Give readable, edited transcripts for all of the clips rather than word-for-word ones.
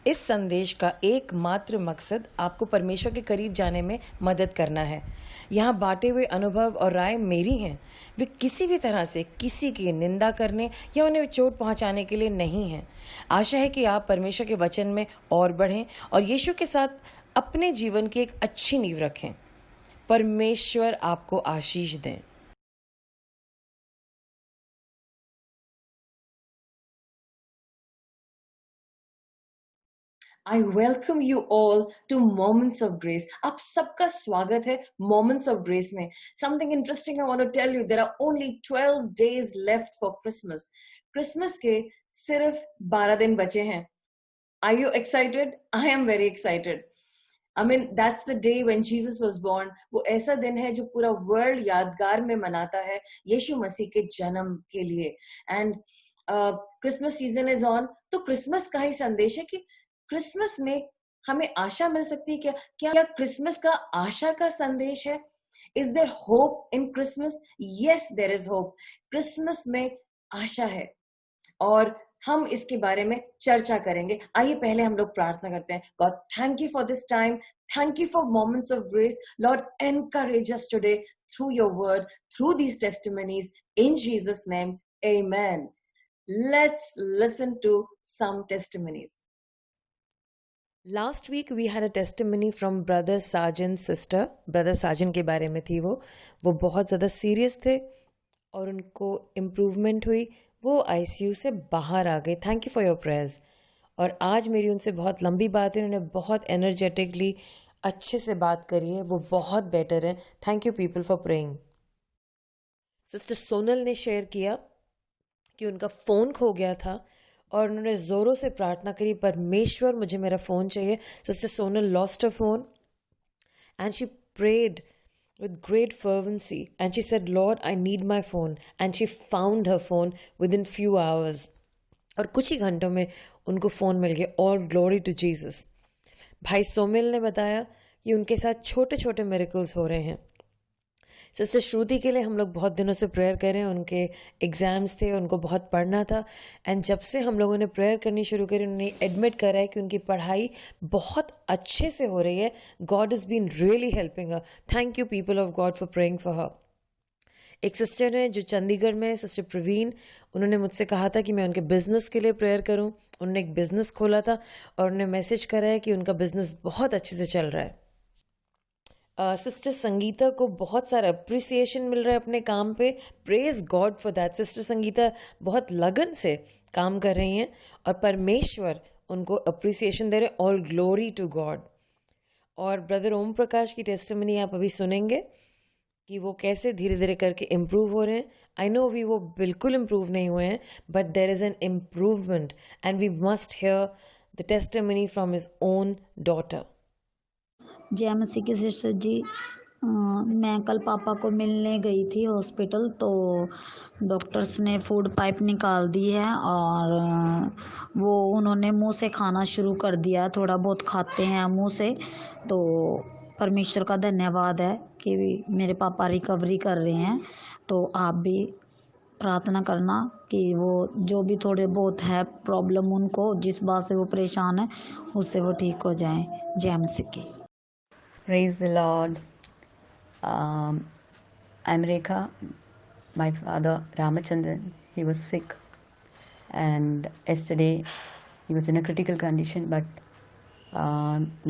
इस संदेश का एकमात्र मकसद आपको परमेश्वर के करीब जाने में मदद करना है। यहाँ बांटे हुए अनुभव और राय मेरी हैं। वे किसी भी तरह से किसी की निंदा करने या उन्हें चोट पहुंचाने के लिए नहीं हैं। आशा है कि आप परमेश्वर के वचन में और बढ़ें और यीशु के साथ अपने जीवन की एक अच्छी नींव रखें। परमेश्वर आपको आशीष दें। I welcome you all to Moments of Grace. आप सबका स्वागत है Moments of Grace में. Something interesting I want to tell you. There are only 12 days left for Christmas. Christmas के सिर्फ 12 दिन बचे हैं. Are you excited? I am very excited. I mean, that's the day when Jesus was born. वो ऐसा दिन है जो पूरा वर्ल्ड यादगार में मनाता है यीशु मसीह के जन्म के लिए. And Christmas season is on. तो क्रिसमस का ही संदेश है कि क्रिसमस में हमें आशा मिल सकती है. क्या क्रिसमस का आशा का संदेश है? Is there hope in Christmas? Yes, there is hope. Christmas में आशा है और हम इसके बारे में चर्चा करेंगे. आइए पहले हम लोग प्रार्थना करते हैं. God, thank you for this time. Thank you for moments of grace. Lord, encourage us today through your word, through these testimonies. In Jesus' name, amen. Let's listen to some testimonies. Last week we had a testimony from brother Sajan sister. Brother Sajan के बारे में थी. वो बहुत ज़्यादा serious थे और उनको इम्प्रूवमेंट हुई. वो आईसीयू से बाहर आ गए. Thank you for your prayers. और आज मेरी उनसे बहुत लंबी बात है. उन्होंने बहुत एनर्जेटिकली अच्छे से बात करी है. वो बहुत बेटर है. Thank you people for praying. Sister Sonal ने शेयर किया कि उनका फ़ोन खो गया था और उन्होंने ज़ोरों से प्रार्थना करी, परमेश्वर मुझे मेरा फ़ोन चाहिए. Sister Sonal lost a phone and she prayed with great fervency and she said, Lord, I need my phone, and she found her phone within few hours. और कुछ ही घंटों में उनको फ़ोन मिल गया. All glory to Jesus. भाई सोमिल ने बताया कि उनके साथ छोटे छोटे मिरेकल्स हो रहे हैं. सिस्टर श्रुति के लिए हम लोग बहुत दिनों से प्रेयर कर रहे हैं. उनके एग्ज़ाम्स थे, उनको बहुत पढ़ना था, एंड जब से हम लोगों ने प्रेयर करनी शुरू करी उन्होंने एडमिट करा है कि उनकी पढ़ाई बहुत अच्छे से हो रही है. God is been really helping her. Thank you people of God for praying for her. एक सिस्टर है जो चंडीगढ़ में, सिस्टर प्रवीण, उन्होंने मुझसे कहा था कि मैं उनके बिज़नेस के लिए प्रेयर करूं. उन्होंने एक बिज़नेस खोला था और उन्होंने मैसेज करा है कि उनका बिज़नेस बहुत अच्छे से चल रहा है. सिस्टर संगीता को बहुत सारा अप्रिसिएशन मिल रहा है अपने काम पे. Praise God for that. Sister Sangeeta बहुत लगन से काम कर रही हैं और परमेश्वर उनको अप्रिसिएशन दे रहे. All glory to God. और ब्रदर ओम प्रकाश की टेस्टिमनी आप अभी सुनेंगे कि वो कैसे धीरे धीरे करके इम्प्रूव हो रहे हैं. आई नो वो बिल्कुल इम्प्रूव नहीं हुए हैं, but there is an improvement and we must hear the testimony from his own daughter. जय मसीह की सिस्टर जी. मैं कल पापा को मिलने गई थी हॉस्पिटल, तो डॉक्टर्स ने फूड पाइप निकाल दी है और वो उन्होंने मुंह से खाना शुरू कर दिया. थोड़ा बहुत खाते हैं मुंह से. तो परमेश्वर का धन्यवाद है कि मेरे पापा रिकवरी कर रहे हैं. तो आप भी प्रार्थना करना कि वो जो भी थोड़े बहुत है प्रॉब्लम उनको, जिस बात से वो परेशान है, उससे वो ठीक हो जाएं. जय मसीह की. Praise the Lord. I'm Rekha. My father Ramachandran, he was sick, and yesterday he was in a critical condition, but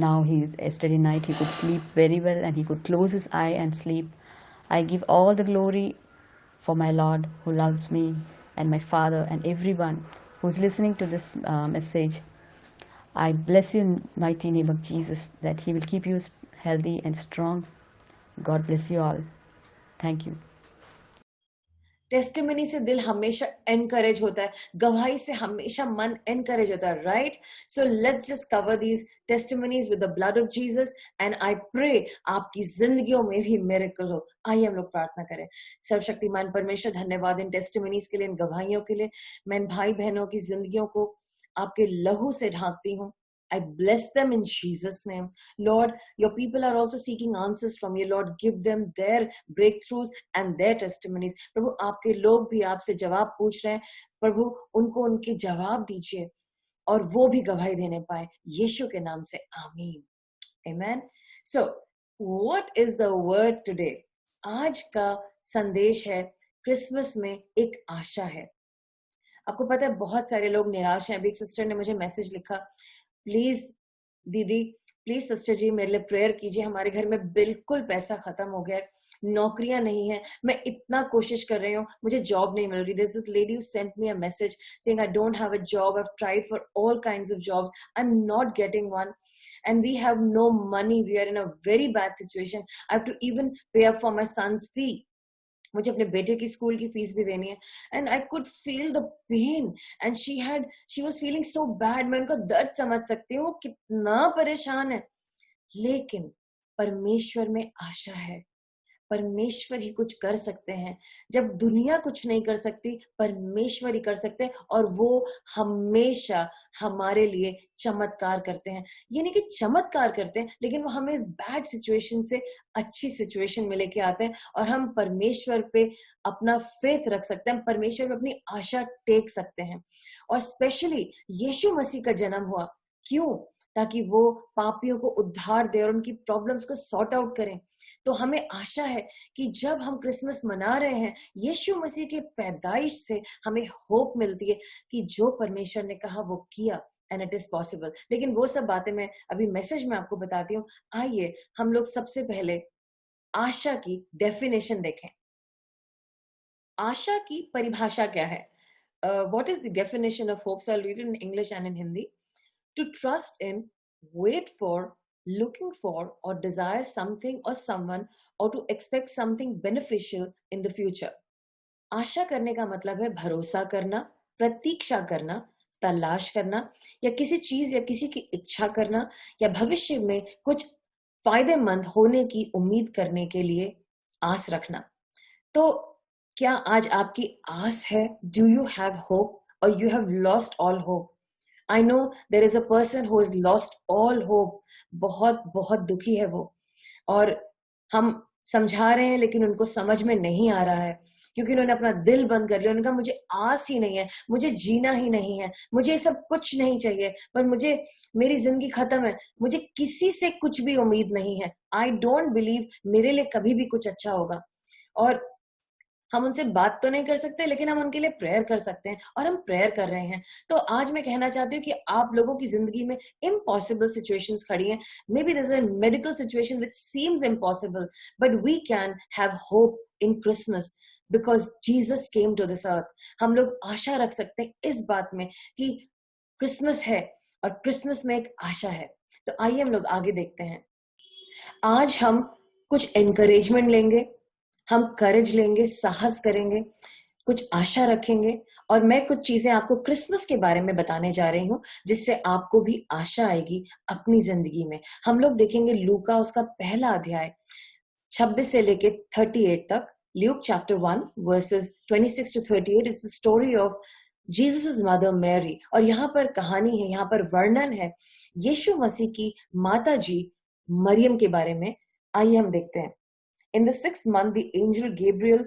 now yesterday night he could sleep very well and he could close his eye and sleep. I give all the glory for my Lord who loves me and my father and everyone who's listening to this message. I bless you in the mighty name of Jesus that he will keep you healthy and strong. God bless you all. Thank you. Testimony से दिल हमेशा encourage होता है. गवाही से हमेशा मन encourage होता है. Right? So let's just cover these testimonies with the blood of Jesus and I pray आपकी जिंदगियों में भी मिरेकल हो. आइए हम लोग प्रार्थना करें. सर्वशक्तिमान परमेश्वर, धन्यवाद इन टेस्टिमनीज के लिए, इन गवाहियों के लिए. मैं इन भाई बहनों की जिंदगियों को आपके लहू से ढांकती हूँ. I bless them in Jesus' name. Lord, your people are also seeking answers from you. Lord, give them their breakthroughs and their testimonies. प्रभु, आपके लोग भी आपसे जवाब पूछ रहे हैं. प्रभु, उनको उनके जवाब दीजिए. और वो भी गवाही देने पाए यीशु के नाम से। आमीन। Amen. So, what is the word today? आज का संदेश है क्रिसमस में एक आशा है। आपको पता है बहुत सारे लोग निराश हैं। अभी एक सिस्टर ने मुझे मैसेज लिखा, प्लीज दीदी, प्लीज सिस्टर जी मेरे लिए प्रेयर कीजिए, हमारे घर में बिल्कुल पैसा खत्म हो गया है, नौकरियां नहीं है, मैं इतना कोशिश कर रही हूँ, मुझे जॉब नहीं मिल रही। There's this lady who sent me a message saying I don't have a job, I've tried for all kinds of jobs, I'm not getting one, and we have no money, we are in a very bad situation, I have to even pay up for my son's fee, मुझे अपने बेटे की school की fees भी देनी है। And I could feel the pain and she was feeling so bad. मैं उनका दर्द समझ सकती हूँ, वो कितना परेशान है। लेकिन परमेश्वर में आशा है, परमेश्वर ही कुछ कर सकते हैं। जब दुनिया कुछ नहीं कर सकती, परमेश्वर ही कर सकते हैं, और वो हमेशा हमारे लिए चमत्कार करते हैं। ये नहीं कि चमत्कार करते हैं, लेकिन वो हमें इस बैड सिचुएशन से अच्छी सिचुएशन में लेके आते हैं, और हम परमेश्वर पे अपना फेथ रख सकते हैं, परमेश्वर पे अपनी आशा टेक सकते हैं। और स्पेशली यीशु मसीह का जन्म हुआ क्यों? ताकि वो पापियों को उद्धार दे और उनकी प्रॉब्लम्स को सॉर्ट आउट करें। तो हमें आशा है कि जब हम क्रिसमस मना रहे हैं, यीशु मसीह के पैदाइश से हमें होप मिलती है कि जो परमेश्वर ने कहा वो किया, एंड इट इज पॉसिबल। लेकिन वो सब बातें मैं अभी मैसेज में आपको बताती हूँ। आइए हम लोग सबसे पहले आशा की डेफिनेशन देखें। आशा की परिभाषा क्या है? What is the definition of hope? I will read in English and in Hindi. To trust in, wait for, looking for, or desire something or someone, or to expect something beneficial in the future. आशा करने का मतलब है भरोसा करना, प्रतीक्षा करना, तलाश करना, या किसी चीज या किसी की इच्छा करना, या भविष्य में कुछ फायदेमंद होने की उम्मीद करने के लिए आस रखना। तो क्या आज आपकी आस है? Do you have hope or you have lost all hope? I know there is a person who has lost all hope. बहुत बहुत दुखी है वो, और हम समझा रहे हैं लेकिन उनको समझ में नहीं आ रहा है, क्योंकि उन्होंने अपना दिल बंद कर लिया। उन्होंने कहा मुझे आस ही नहीं है, मुझे जीना ही नहीं है, मुझे सब कुछ नहीं चाहिए, पर मुझे, मेरी जिंदगी खत्म है, मुझे किसी से कुछ भी उम्मीद नहीं है। आई डोंट बिलीव मेरे लिए कभी भी कुछ अच्छा होगा। और हम उनसे बात तो नहीं कर सकते, लेकिन हम उनके लिए प्रेयर कर सकते हैं, और हम प्रेयर कर रहे हैं। तो आज मैं कहना चाहती हूँ कि आप लोगों की जिंदगी में इम्पॉसिबल सिचुएशंस खड़ी हैं। Maybe there is a medical situation which seems impossible, but we can have hope in Christmas because Jesus came to this earth. हम लोग आशा रख सकते हैं इस बात में कि क्रिसमस है, और क्रिसमस में एक आशा है। तो आइए हम लोग आगे देखते हैं। आज हम कुछ एनकरेजमेंट लेंगे, हम करेज लेंगे, साहस करेंगे, कुछ आशा रखेंगे, और मैं कुछ चीजें आपको क्रिसमस के बारे में बताने जा रही हूँ जिससे आपको भी आशा आएगी अपनी जिंदगी में। हम लोग देखेंगे लूका उसका पहला अध्याय 26 से लेके 38 तक। Luke chapter 1 verses 26 to 38। It's the story of Jesus mother Mary, और यहाँ पर कहानी है, यहाँ पर वर्णन है यीशु मसीह की माता जी मरियम के बारे में। आइए हम देखते हैं। In the 6th month, the angel Gabriel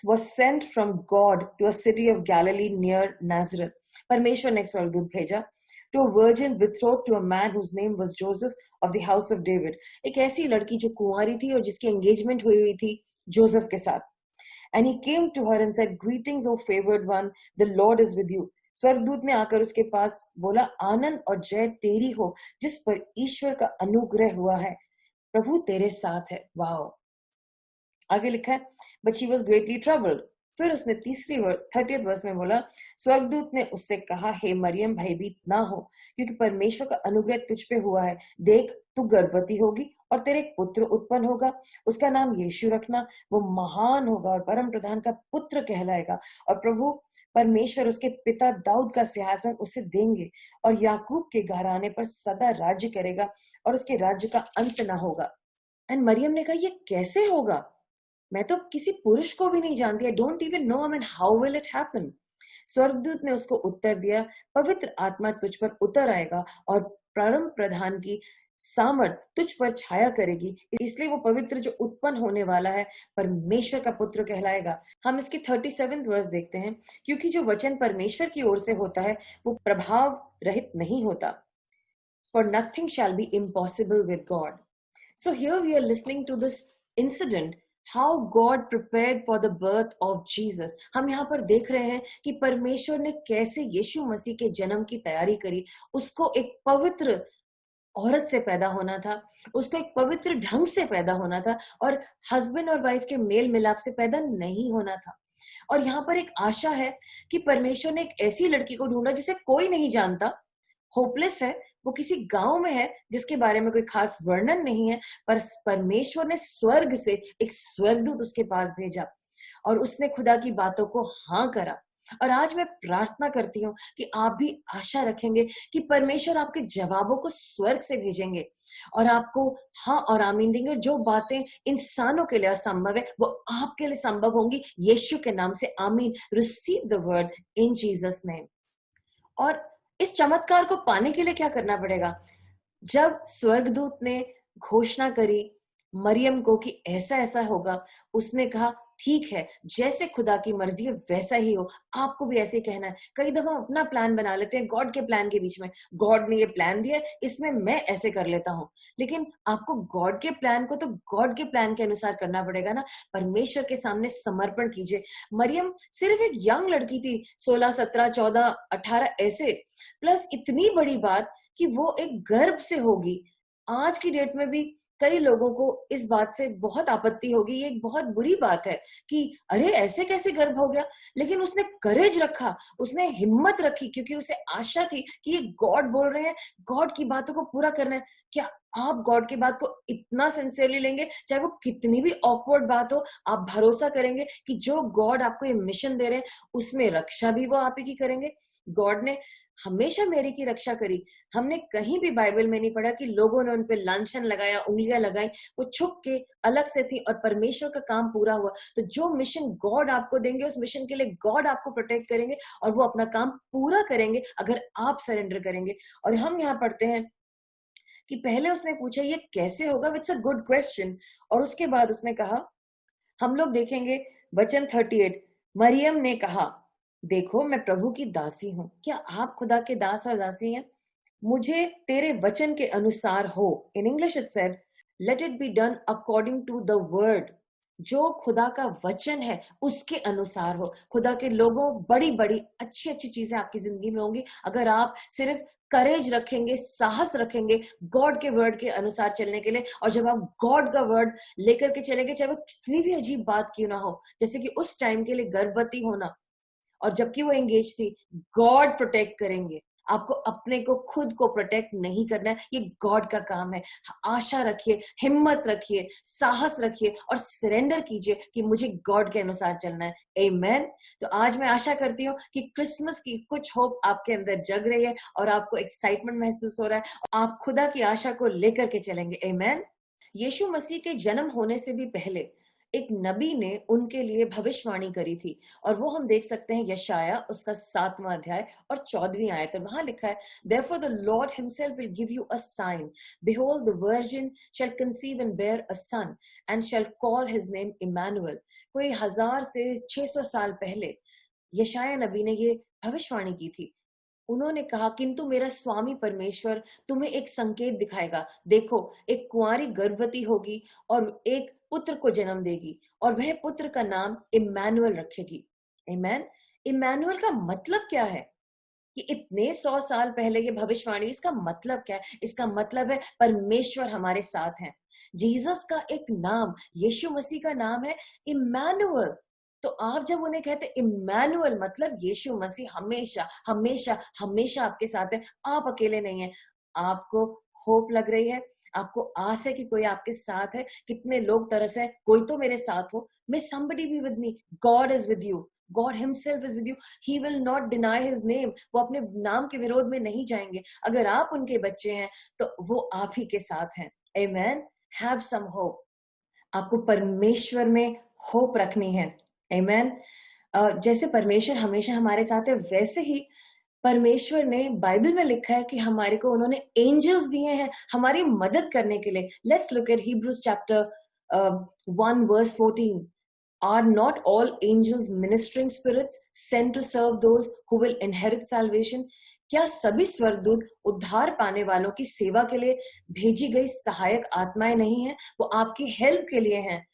was sent from God to a city of Galilee near Nazareth. परमेश्वर ने एक स्वर्गदूत भेजा to a virgin betrothed to a man whose name was Joseph of the house of David. एक ऐसी लड़की जो कुंवारी थी और जिसकी एंगेजमेंट हुई थी जोसेफ के साथ। And he came to her and said, "Greetings, O favored one, the Lord is with you." स्वर्गदूत ने आकर उसके पास बोला, आनंद और जय तेरी हो जिस पर ईश्वर का अनुग्रह हुआ है, प्रभु तेरे साथ है। वाओ। आगे लिखा है, but she was greatly troubled. फिर उसने 30th वर्स में बोला, स्वर्गदूत ने उससे कहा, हे मरियम भयभीत ना हो, क्योंकि परमेश्वर का अनुग्रह तुझ पे हुआ है। देख तू गर्भवती होगी और तेरे एक पुत्र उत्पन्न होगा, उसका नाम यीशु रखना। वो महान होगा और परम प्रधान का पुत्र कहलाएगा, और प्रभु परमेश्वर उसके पिता दाऊद का सिंहासन उसे देंगे, और याकूब के घराने पर सदा राज्य करेगा, और उसके राज्य का अंत ना होगा। एंड मरियम ने कहा, ये कैसे होगा? मैं तो किसी पुरुष को भी नहीं जानती। I don't even know I mean how will it happen? स्वर्गदूत ने उसको उत्तर दिया, पवित्र आत्मा तुझ पर उतर आएगा और परम प्रधान की सामर्थ तुझ पर छाया करेगी, इसलिए वो पवित्र जो उत्पन्न होने वाला है परमेश्वर का पुत्र कहलाएगा। हम इसकी 37th वर्स देखते हैं, क्योंकि जो वचन परमेश्वर की ओर से होता है वो प्रभाव रहित नहीं होता, for nothing shall be impossible with God. So here we are listening to this incident, how God prepared for the birth of Jesus. हम यहाँ पर देख रहे हैं कि परमेश्वर ने कैसे यीशु मसीह के जन्म की तैयारी करी। उसको एक पवित्र औरत से पैदा होना था, उसको एक पवित्र ढंग से पैदा होना था, और हस्बैंड और वाइफ के मेल मिलाप से पैदा नहीं होना था। और यहाँ पर एक आशा है कि परमेश्वर ने एक ऐसी लड़की को ढूंढा जिसे कोई नहीं जानता, होपलेस है, वो किसी गांव में है जिसके बारे में कोई खास वर्णन नहीं है, पर परमेश्वर ने स्वर्ग से एक स्वर्गदूत उसके पास भेजा और उसने खुदा की बातों को हाँ करा। और आज मैं प्रार्थना करती हूँ कि आप भी आशा रखेंगे कि परमेश्वर आपके जवाबों को स्वर्ग से भेजेंगे और आपको हाँ और आमीन देंगे। जो बातें इंसानों के लिए असंभव है वो आपके लिए संभव होंगी यीशु के नाम से। आमीन। Receive the word in Jesus name. और इस चमत्कार को पाने के लिए क्या करना पड़ेगा? जब स्वर्गदूत ने घोषणा करी मरियम को कि ऐसा ऐसा होगा, उसने कहा ठीक है, जैसे खुदा की मर्जी है वैसा ही हो। आपको भी ऐसे कहना है। कई दफा हम अपना प्लान बना लेते हैं गॉड के प्लान के बीच में। गॉड ने ये प्लान दिया, इसमें मैं ऐसे कर लेता हूँ। लेकिन आपको गॉड के प्लान को तो गॉड के प्लान के अनुसार करना पड़ेगा ना। परमेश्वर के सामने समर्पण कीजिए। मरियम सिर्फ एक यंग लड़की थी, 16, 17, 14, 18 ऐसे, प्लस इतनी बड़ी बात कि वो एक गर्भ से होगी। आज की डेट में भी कई लोगों को इस बात से बहुत आपत्ति होगी। ये एक बहुत बुरी बात है कि अरे ऐसे कैसे गर्भ हो गया। लेकिन उसने करेज रखा, उसने हिम्मत रखी, क्योंकि उसे आशा थी कि ये गॉड बोल रहे हैं, गॉड की बातों को पूरा करना है। क्या आप गॉड की बात को इतना सिंसियरली लेंगे, चाहे वो कितनी भी ऑकवर्ड बात हो? आप भरोसा करेंगे कि जो गॉड आपको ये मिशन दे रहे हैं उसमें रक्षा भी वो आप ही की करेंगे। गॉड ने हमेशा मेरी की रक्षा करी। हमने कहीं भी बाइबल में नहीं पढ़ा कि लोगों ने उन पे लांछन लगाया, उंगलियां लगाई। वो छुप के अलग से थी और परमेश्वर का काम पूरा हुआ। तो जो मिशन गॉड आपको देंगे उस मिशन के लिए गॉड आपको प्रोटेक्ट करेंगे और वो अपना काम पूरा करेंगे अगर आप सरेंडर करेंगे। और हम यहाँ पढ़ते हैं कि पहले उसने पूछा ये कैसे होगा, इट्स अ गुड क्वेश्चन, और उसके बाद उसने कहा, हम लोग देखेंगे वचन 38, मरियम ने कहा देखो मैं प्रभु की दासी हूं। क्या आप खुदा के दास और दासी हैं? मुझे तेरे वचन के अनुसार हो। In English it said let it be done according to the word. जो खुदा का वचन है उसके अनुसार हो। खुदा के लोगों, बड़ी बड़ी अच्छी अच्छी चीजें आपकी जिंदगी में होंगी अगर आप सिर्फ करेज रखेंगे, साहस रखेंगे गॉड के वर्ड के अनुसार चलने के लिए। और जब आप गॉड का वर्ड लेकर के चलेंगे, चाहे वो कितनी भी अजीब बात क्यों ना हो, जैसे कि उस टाइम के लिए गर्भवती होना, और जबकि वो एंगेज थी, गॉड प्रोटेक्ट करेंगे। आपको अपने को खुद को प्रोटेक्ट नहीं करना है, ये गॉड का काम है। आशा रखिए, हिम्मत रखिए, साहस रखिए और सरेंडर कीजिए कि मुझे गॉड के अनुसार चलना है। आमेन। तो आज मैं आशा करती हूँ कि क्रिसमस की कुछ होप आपके अंदर जग रही है और आपको एक्साइटमेंट महसूस हो रहा है। आप खुदा की आशा को लेकर के चलेंगे। आमेन। यीशु मसीह के जन्म होने से भी पहले एक नबी ने उनके लिए भविष्यवाणी करी थी, और वो हम देख सकते हैं यशाया उसका 7वां अध्याय और 14वीं आयत। वहां लिखा है, Therefore the Lord himself will give you a sign. Behold, the virgin shall conceive and bear a son, and shall call his name Emmanuel. कोई 1000 से 600 साल पहले यशाया नबी ने ये भविष्यवाणी की थी। उन्होंने कहा, किंतु मेरा स्वामी परमेश्वर तुम्हें एक संकेत दिखाएगा। देखो, एक कुंवारी गर्भवती होगी और एक पुत्र को जन्म देगी, और वह पुत्र का नाम इम्मानुएल रखेगी। आमेन। इम्मानुएल का मतलब क्या है? कि इतने 100 साल पहले ये भविष्यवाणी, इसका मतलब क्या है? इसका मतलब है परमेश्वर हमारे साथ हैं। जीसस का एक नाम, यीशु मसीह का नाम है इम्मानुएल। तो आप जब उन्हें कहते इम्मानुएल, मतलब यीशु मसीह हमेशा हमेशा हमेशा आपके साथ है। आप अकेले नहीं हैं। आपको होप लग रही है, आपको आस है कि कोई आपके साथ है। कितने लोग तरस हैं, कोई तो मेरे साथ हो। May somebody be with me. God is with you. God himself is with you. He will not deny his name. वो अपने नाम के विरोध में नहीं जाएंगे। अगर आप उनके बच्चे हैं तो वो आप ही के साथ हैं। Amen. Have some hope. आपको परमेश्वर में होप रखनी है। Amen. जैसे परमेश्वर हमेशा हमारे साथ है, वैसे ही परमेश्वर ने बाइबल में लिखा है कि हमारे को उन्होंने एंजल्स दिए हैं हमारी मदद करने के लिए. Let's look at Hebrews chapter 1 verse 14. Are not all angels ministering spirits sent to serve those who will inherit salvation? क्या सभी स्वर्गदूत उद्धार पाने वालों की सेवा के लिए भेजी गई सहायक आत्माएं नहीं हैं? वो आपकी हेल्प के लिए हैं.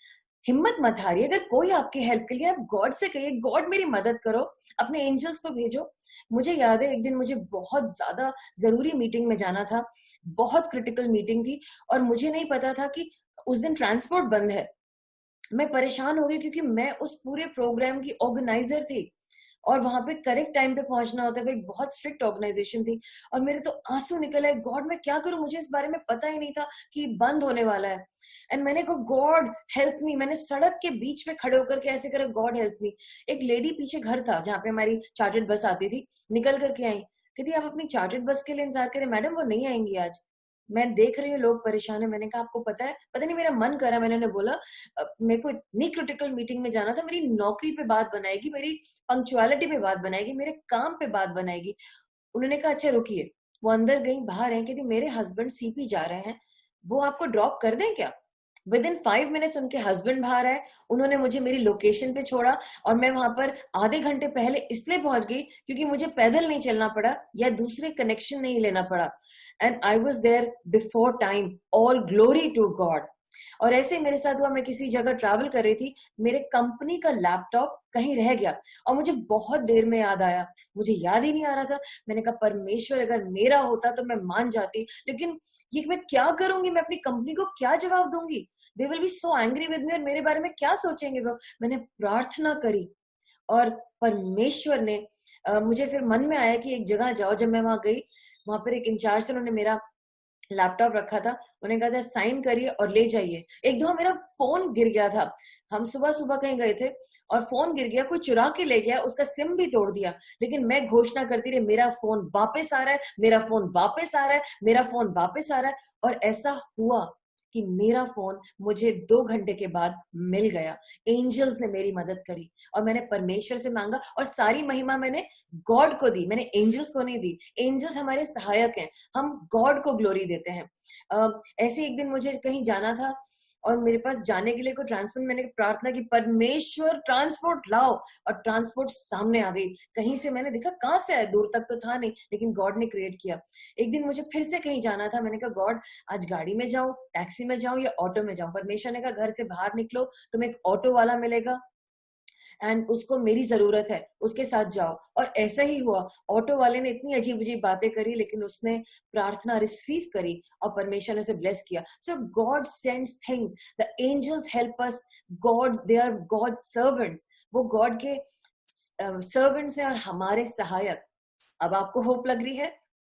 हिम्मत मत हारिए. अगर कोई आपकी हेल्प के लिए, आप गॉड से कहिए, गॉड मेरी मदद करो, अपने एंजल्स को भेजो. मुझे याद है एक दिन मुझे बहुत ज्यादा जरूरी मीटिंग में जाना था, बहुत क्रिटिकल मीटिंग थी और मुझे नहीं पता था कि उस दिन ट्रांसपोर्ट बंद है. मैं परेशान हो गई क्योंकि मैं उस पूरे प्रोग्राम की ऑर्गेनाइजर थी और वहां पे करेक्ट टाइम पे पहुंचना होता है. वो एक बहुत स्ट्रिक्ट ऑर्गेनाइजेशन थी और मेरे तो आंसू निकल आए. गॉड मैं क्या करूं, मुझे इस बारे में पता ही नहीं था कि बंद होने वाला है. एंड मैंने कहा गॉड हेल्प मी. मैंने सड़क के बीच में खड़े होकर के ऐसे करा, गॉड हेल्प मी. एक लेडी पीछे घर था जहाँ पे हमारी चार्टर्ड बस आती थी, निकल करके आई, कहती आप अपनी चार्टर्ड बस के लिए इंतजार करें मैडम, वो नहीं आएंगी आज. मैं देख रही हूँ लोग परेशान है. मैंने कहा आपको पता है, पता नहीं मेरा मन करा, मैंने उन्हें बोला मेरे को इतनी क्रिटिकल मीटिंग में जाना था, मेरी नौकरी पे बात बनाएगी, मेरी पंक्चुअलिटी पे बात बनाएगी, मेरे काम पे बात बनाएगी. उन्होंने कहा अच्छा रुकिए. वो अंदर गई, बाहर है, कहती मेरे हस्बैंड सीपी जा रहे हैं, वो आपको ड्रॉप कर दें क्या? विद इन 5 मिनट्स उनके हस्बैंड बाहर आए, उन्होंने मुझे मेरी लोकेशन पे छोड़ा और मैं वहां पर आधे घंटे पहले इसलिए पहुंच गई क्योंकि मुझे पैदल नहीं चलना पड़ा या दूसरे कनेक्शन नहीं लेना पड़ा. And I was there before time. All glory to God. और ऐसे ही मेरे साथ हुआ, मैं किसी जगह ट्रैवल कर रही थी, मेरे कंपनी का लैपटॉप कहीं रह गया और मुझे बहुत देर में याद आया. मुझे याद ही नहीं आ रहा था. मैंने कहा परमेश्वर अगर मेरा होता तो मैं मान जाती, लेकिन ये मैं क्या करूंगी, मैं अपनी कंपनी को क्या जवाब दूंगी? They will be so angry with me और मेरे बारे में क्या सोचेंगे वो. मैंने प्रार्थना करी और परमेश्वर ने मुझे फिर मन में आया कि एक जगह जाओ. जब मैं वहां गई, वहां पर एक इंचार्ज से, उन्होंने मेरा लैपटॉप रखा था, उन्हें कहा था साइन करिए और ले जाइए. एक दो मेरा फोन गिर गया था, हम सुबह सुबह कहीं गए थे और फोन गिर गया, कोई चुरा के ले गया, उसका सिम भी तोड़ दिया. लेकिन मैं घोषणा करती रही मेरा फोन वापस आ रहा है, मेरा फोन वापस आ रहा है, मेरा फोन वापस आ रहा है. और ऐसा हुआ कि मेरा फोन मुझे 2 घंटे के बाद मिल गया. एंजल्स ने मेरी मदद करी और मैंने परमेश्वर से मांगा और सारी महिमा मैंने गॉड को दी, मैंने एंजल्स को नहीं दी. एंजल्स हमारे सहायक हैं, हम गॉड को ग्लोरी देते हैं. ऐसे एक दिन मुझे कहीं जाना था और मेरे पास जाने के लिए कोई ट्रांसपोर्ट, मैंने प्रार्थना की परमेश्वर ट्रांसपोर्ट लाओ, और ट्रांसपोर्ट सामने आ गई. कहीं से मैंने देखा कहां से आया, दूर तक तो था नहीं, लेकिन गॉड ने क्रिएट किया. एक दिन मुझे फिर से कहीं जाना था, मैंने कहा गॉड आज गाड़ी में जाऊं, टैक्सी में जाऊं या ऑटो में जाऊं? परमेश्वर ने कहा घर से बाहर निकलो, तुम्हें एक ऑटो वाला मिलेगा एंड उसको मेरी जरूरत है, उसके साथ जाओ. और ऐसा ही हुआ. ऑटो वाले ने इतनी अजीब अजीब बातें करी, लेकिन उसने प्रार्थना रिसीव करी और परमेश्वर ने उसे ब्लेस किया. So God sends things, the angels help us. God, they are God servants. वो गॉड के सर्वेंट्स हैं और हमारे सहायक. अब आपको होप लग रही है?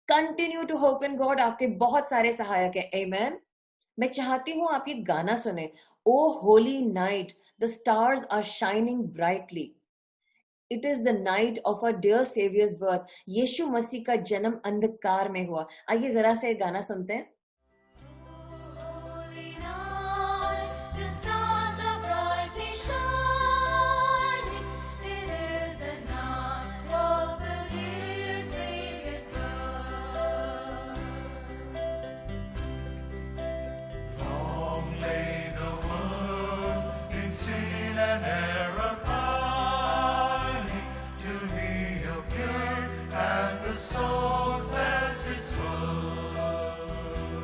Continue to hope in God. आपके बहुत सारे सहायक है. आमेन. मैं चाहती हूं आप ये गाना सुने. O holy night, the stars are shining brightly. It is the night of our dear Savior's birth. यीशु मसीह का जन्म अंधकार में हुआ. आइए जरा से गाना सुनते हैं. Holy night, the stars are brightly shining. It is the night of the dear Savior's birth. Long lay the world in sin and error pining, till He appeared and the soul felt His word.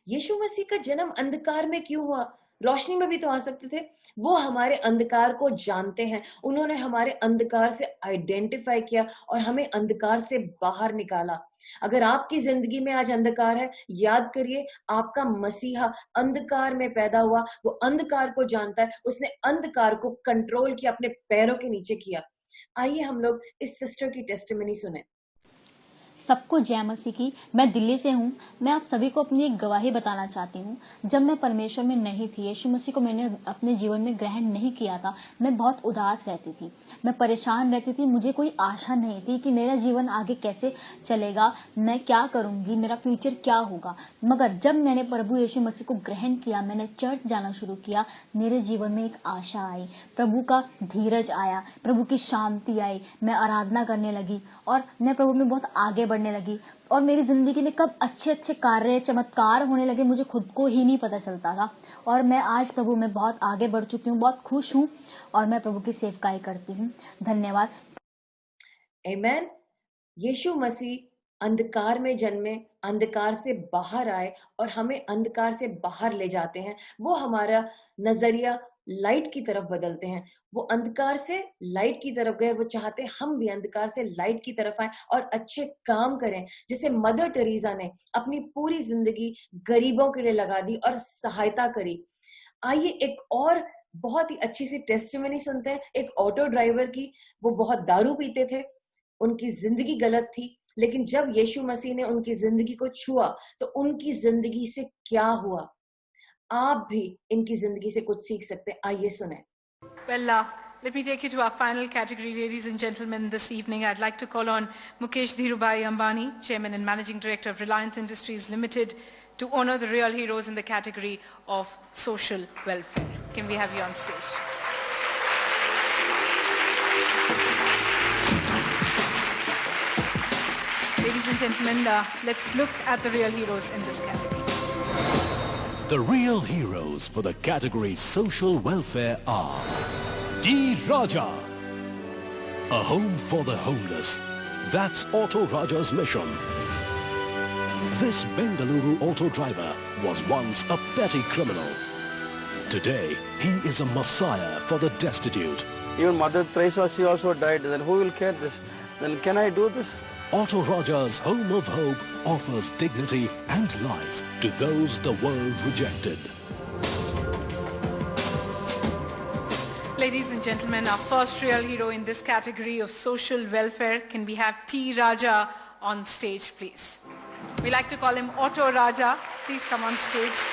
यीशु मसीह का जन्म अंधकार में क्यों हुआ? रोशनी में भी तो आ सकते थे। वो हमारे अंधकार को जानते हैं। उन्होंने हमारे अंधकार से आइडेंटिफाई किया और हमें अंधकार से बाहर निकाला। अगर आपकी जिंदगी में आज अंधकार है, याद करिए आपका मसीहा अंधकार में पैदा हुआ। वो अंधकार को जानता है। उसने अंधकार को कंट्रोल किया, अपने पैरों के नीचे किया। आइए हम लोग इस सिस्टर की टेस्टिमनी सुने। सबको जय मसीह की। मैं दिल्ली से हूँ। मैं आप सभी को अपनी एक गवाही बताना चाहती हूँ। जब मैं परमेश्वर में नहीं थी, यीशु मसीह को मैंने अपने जीवन में ग्रहण नहीं किया था, मैं बहुत उदास रहती थी, मैं परेशान रहती थी। मुझे कोई आशा नहीं थी कि मेरा जीवन आगे कैसे चलेगा, मैं क्या करूंगी, मेरा फ्यूचर क्या होगा। मगर जब मैंने प्रभु यीशु मसीह को ग्रहण किया, मैंने चर्च जाना शुरू किया, मेरे जीवन में एक आशा आई, प्रभु का धीरज आया, प्रभु की शांति आई। मैं आराधना करने लगी और मैं प्रभु में बहुत आगे बढ़ने लगी और मेरी जिंदगी में कब अच्छे अच्छे कार्य चमत्कार होने लगे मुझे खुद को ही नहीं पता चलता था। और मैं आज प्रभु में बहुत आगे बढ़ चुकी हूँ, बहुत खुश हूँ और मैं प्रभु की सेवकाई करती हूँ। धन्यवाद। आमेन। यीशु मसीह अंधकार में जन्मे, अंधकार से बाहर आए और हमें अंधकार से बाहर ले जाते हैं। वो हमारा नजरिया लाइट की तरफ बदलते हैं। वो अंधकार से लाइट की तरफ गए। वो चाहते हैं हम भी अंधकार से लाइट की तरफ आए और अच्छे काम करें। जैसे मदर टेरेसा ने अपनी पूरी जिंदगी गरीबों के लिए लगा दी और सहायता करी। आइए एक और बहुत ही अच्छी सी टेस्टिमनी सुनते हैं एक ऑटो ड्राइवर की। वो बहुत दारू पीते थे, उनकी जिंदगी गलत थी, लेकिन जब यीशु मसीह ने उनकी जिंदगी को छुआ तो उनकी जिंदगी से क्या हुआ। आप भी इनकी जिंदगी से कुछ सीख सकते हैं। आइए सुने। Well, let me take you to our final category, ladies and gentlemen. This evening, I'd like to call on Mukesh Dhirubhai Ambani, Chairman and Managing Director of Reliance Industries Limited, to honor the real heroes in the category of social welfare. Can we have you on stage? Ladies and gentlemen, let's look at the real heroes in this category. The real heroes for the category social welfare are D. Raja, a home for the homeless. That's Auto Raja's mission. This Bengaluru auto driver was once a petty criminal. Today, he is a messiah for the destitute. Even Mother Teresa, she also died. Then who will care this? Then can I do this? Auto Raja's Home of Hope offers dignity and life to those the world rejected. Ladies and gentlemen, our first real hero in this category of social welfare, can we have T. Raja on stage, please? We like to call him Auto Raja. Please come on stage.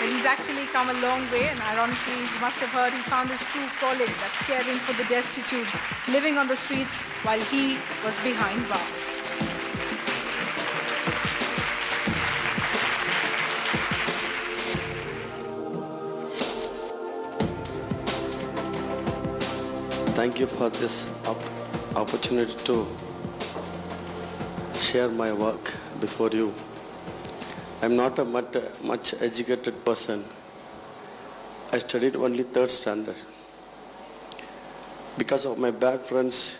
Well, he's actually come a long way, and ironically, you must have heard he found his true calling, that's caring for the destitute, living on the streets while he was behind bars. Thank you for this opportunity to share my work before you. I'm not a much educated person. I studied only 3rd standard. Because of my bad friends,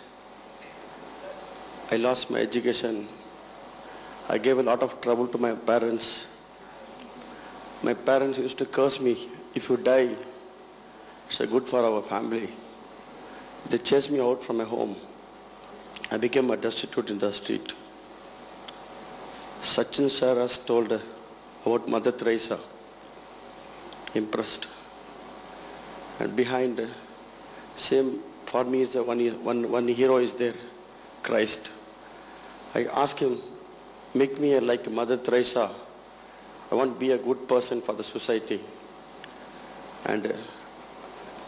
I lost my education. I gave a lot of trouble to my parents. My parents used to curse me, if you die, it's good for our family. They chased me out from my home. I became a destitute in the street. Sachin sir has told about Mother Teresa. Impressed. And behind, same for me is the one hero is there, Christ. I ask him, make me like Mother Teresa. I want to be a good person for the society. And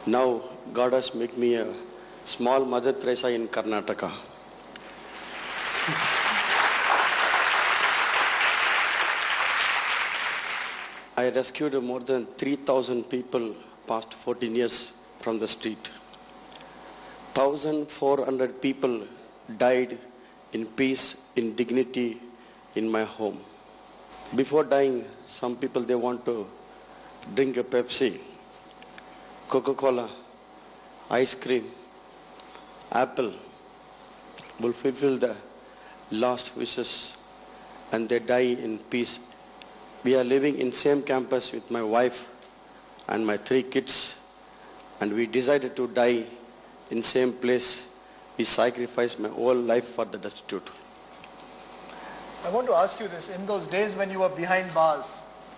now God has made me a small Mother Teresa in Karnataka. I rescued more than 3,000 people past 14 years from the street. 1,400 people died in peace, in dignity in my home. Before dying, some people, they want to drink a Pepsi, Coca-Cola, ice cream, apple, will fulfill the last wishes and they die in peace We are living in same campus with my wife and my 3 kids, and we decided to die in same place. We sacrificed my whole life for the destitute. I want to ask you this. In those days when you were behind bars,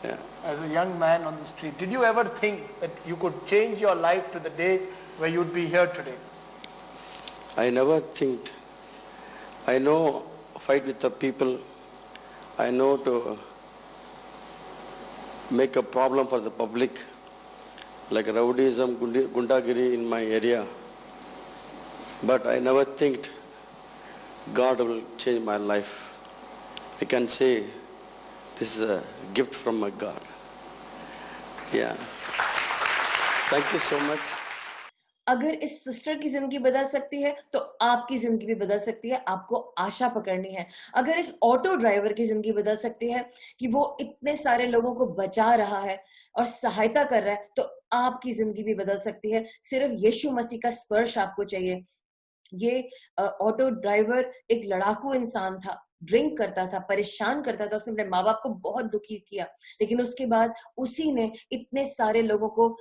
Yeah. as a young man on the street, did you ever think that you could change your life to the day where you'd be here today? I never think. I know fight with the people. I know to make a problem for the public, like rowdyism, gundagiri in my area. But I never think God will change my life. I can say this is a gift from my God. Yeah. Thank you so much. अगर इस sister की जिंदगी बदल सकती है तो आपकी जिंदगी भी बदल सकती है। आपको आशा पकड़नी है। अगर इस ऑटो ड्राइवर की जिंदगी बदल सकती है कि वो इतने सारे लोगों को बचा रहा है और सहायता कर रहा है, तो आपकी जिंदगी भी बदल सकती है। सिर्फ यीशु मसीह का स्पर्श आपको चाहिए। ये ऑटो ड्राइवर एक लड़ाकू इंसान था, ड्रिंक करता था, परेशान करता था, उसने अपने माँ बाप को बहुत दुखी किया, लेकिन उसके बाद उसी ने इतने सारे लोगों को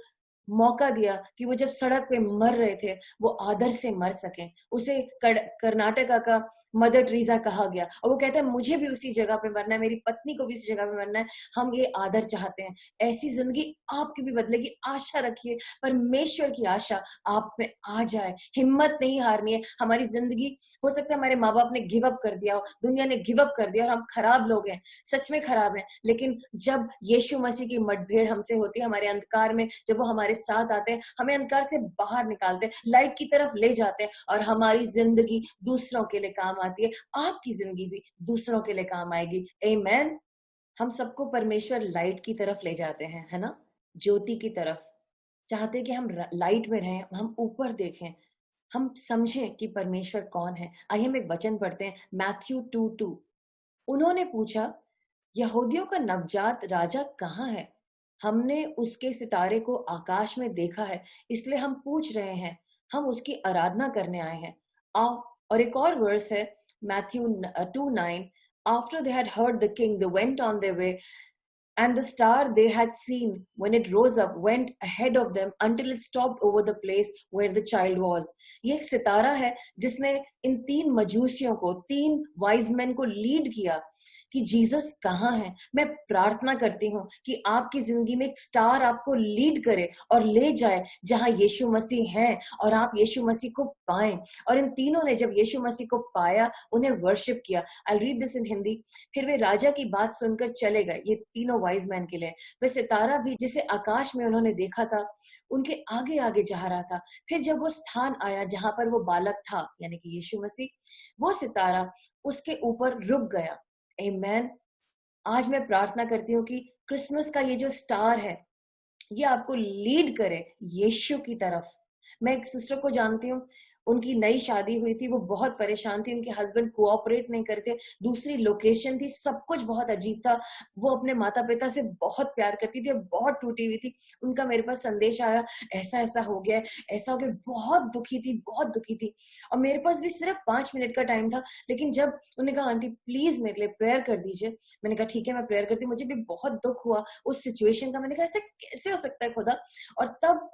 मौका दिया कि वो जब सड़क पे मर रहे थे वो आदर से मर सकें। उसे कर्नाटका का मदर टेरेसा कहा गया और वो कहता है मुझे भी उसी जगह पे मरना है, मेरी पत्नी को भी उसी जगह पे मरना है। हम ये आदर चाहते हैं। ऐसी जिंदगी आपकी भी बदलेगी। आशा रखिए, परमेश्वर की आशा आप में आ जाए। हिम्मत नहीं हारनी है। हमारी जिंदगी, हो सकता है हमारे माँ बाप ने गिव अप कर दिया हो, दुनिया ने गिव अप कर दिया और हम खराब लोग हैं, सच में खराब हैं, लेकिन जब यीशु मसीह की मुठभेड़ हमसे होती है, हमारे अंधकार में जब वो हमारे साथ आते हैं, हमें अंधकार से बाहर निकालते हैं, लाइट की तरफ ले जाते हैं और हमारी जिंदगी दूसरों के लिए काम आती है। आपकी जिंदगी भी दूसरों के लिए काम आएगी। आमीन। हम सबको परमेश्वर लाइट की तरफ ले जाते हैं, है ना, ज्योति की तरफ। चाहते कि हम लाइट में रहें, हम ऊपर देखें, हम समझें कि परमेश्वर कौन है। आइए हम एक वचन पढ़ते हैं, मैथ्यू 2:2। उन्होंने पूछा, यहूदियों का नवजात राजा कहाँ है? हमने उसके सितारे को आकाश में देखा है, इसलिए हम पूछ रहे हैं, हम उसकी आराधना करने आए हैं। और एक और वर्स है Matthew 2:9। After they had heard the king, they went on their way, and the star they had seen when it rose up went ahead of them until it stopped over the place where the child was. ये एक सितारा है जिसने इन 3 मजूसियों को, 3 wise man को lead किया कि Jesus कहाँ है। मैं प्रार्थना करती हूँ कि आपकी जिंदगी में एक स्टार आपको लीड करे और ले जाए जहां यीशु मसीह हैं और आप यीशु मसीह को पाएं। और इन तीनों ने जब यीशु मसीह को पाया, उन्हें वर्शिप किया। I read this in Hindi. फिर वे राजा की बात सुनकर चले गए। ये तीनों वाइज मैन के लिए वे सितारा भी जिसे आकाश में उन्होंने देखा था उनके आगे आगे जा रहा था। फिर जब वो स्थान आया जहां पर वो बालक था, यानी कि यीशु मसीह, वो सितारा उसके ऊपर रुक गया। आमीन। आज मैं प्रार्थना करती हूँ कि क्रिसमस का ये जो स्टार है ये आपको लीड करे यीशु की तरफ। मैं एक सिस्टर को जानती हूँ, उनकी नई शादी हुई थी, वो बहुत परेशान थी, उनके हस्बैंड कोऑपरेट नहीं करते, दूसरी लोकेशन थी, सब कुछ बहुत अजीब था। वो अपने माता पिता से बहुत प्यार करती थी, बहुत टूटी हुई थी। उनका मेरे पास संदेश आया, ऐसा ऐसा हो गया, ऐसा हो गया। बहुत दुखी थी, बहुत दुखी थी। और मेरे पास भी सिर्फ 5 मिनट का टाइम था, लेकिन जब उन्होंने कहा आंटी प्लीज मेरे लिए प्रेयर कर दीजिए, मैंने कहा ठीक है मैं प्रेयर करती हूँ। मुझे भी बहुत दुख हुआ उस सिचुएशन का। मैंने कहा ऐसे कैसे हो सकता है खुदा। और तब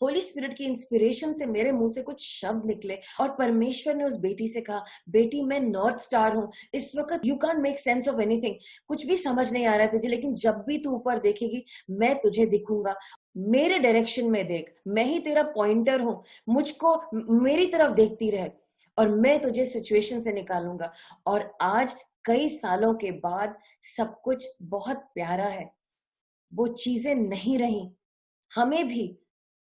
होली स्पिरिट की इंस्पिरेशन से मेरे मुंह से कुछ शब्द निकले और परमेश्वर ने उस बेटी से कहा, बेटी मैं नॉर्थ स्टार हूं। इस वक्त you can't make sense of anything, कुछ भी समझ नहीं आ रहा है तुझे, लेकिन जब भी तू ऊपर देखेगी मैं तुझे दिखूंगा। मेरे डायरेक्शन में देख, मैं ही तेरा पॉइंटर हूं, मुझको मेरी तरफ देखती रह और मैं तुझे सिचुएशन से निकालूंगा। और आज कई सालों के बाद सब कुछ बहुत प्यारा है, वो चीजें नहीं रही। हमें भी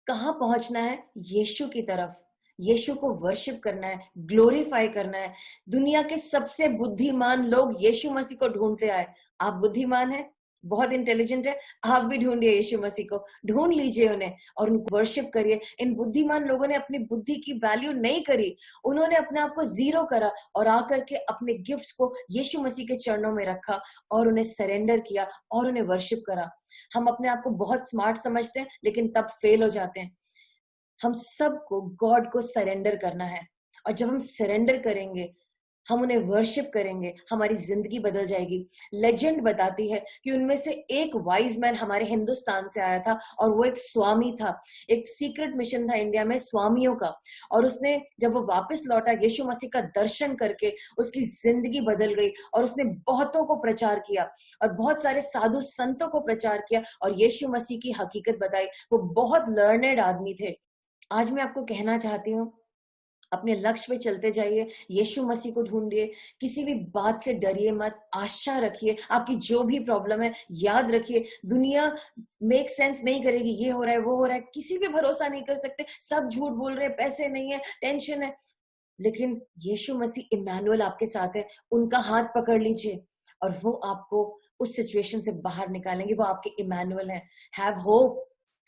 कहाँ पहुंचना है? यीशु की तरफ। यीशु को वर्शिप करना है, ग्लोरीफाई करना है। दुनिया के सबसे बुद्धिमान लोग यीशु मसीह को ढूंढते आए। आप बुद्धिमान हैं, बहुत इंटेलिजेंट है, आप भी ढूंढिए यीशु मसीह को, ढूंढ लीजिए उन्हें और उनको वर्शिप करिए। इन बुद्धिमान लोगों ने अपनी बुद्धि की वैल्यू नहीं करी, उन्होंने अपने आप को जीरो करा और आकर के अपने गिफ्ट्स को यीशु मसीह के चरणों में रखा और उन्हें सरेंडर किया और उन्हें वर्शिप करा। हम अपने आप को बहुत स्मार्ट समझते हैं, लेकिन तब फेल हो जाते हैं। हम सबको गॉड को सरेंडर करना है और जब हम सरेंडर करेंगे हम उन्हें वर्शिप करेंगे, हमारी जिंदगी बदल जाएगी। लेजेंड बताती है कि उनमें से एक वाइज मैन हमारे हिंदुस्तान से आया था और वो एक स्वामी था। एक सीक्रेट मिशन था इंडिया में स्वामियों का, और उसने जब वो वापस लौटा यीशु मसीह का दर्शन करके उसकी जिंदगी बदल गई और उसने बहुतों को प्रचार किया और बहुत सारे साधु संतों को प्रचार किया और यीशु मसीह की हकीकत बताई। वो बहुत लर्नेड आदमी थे। आज मैं आपको कहना चाहती हूँ, अपने लक्ष्य पे चलते जाइए, यीशु मसीह को ढूंढिए, किसी भी बात से डरिए मत, आशा रखिए। आपकी जो भी प्रॉब्लम है याद रखिए, दुनिया मेक सेंस नहीं करेगी, ये हो रहा है वो हो रहा है, किसी पे भरोसा नहीं कर सकते, सब झूठ बोल रहे हैं, पैसे नहीं है, टेंशन है, लेकिन यीशु मसीह इम्मानुएल आपके साथ है। उनका हाथ पकड़ लीजिए और वो आपको उस सिचुएशन से बाहर निकालेंगे। वो आपके इम्मानुएल हैं।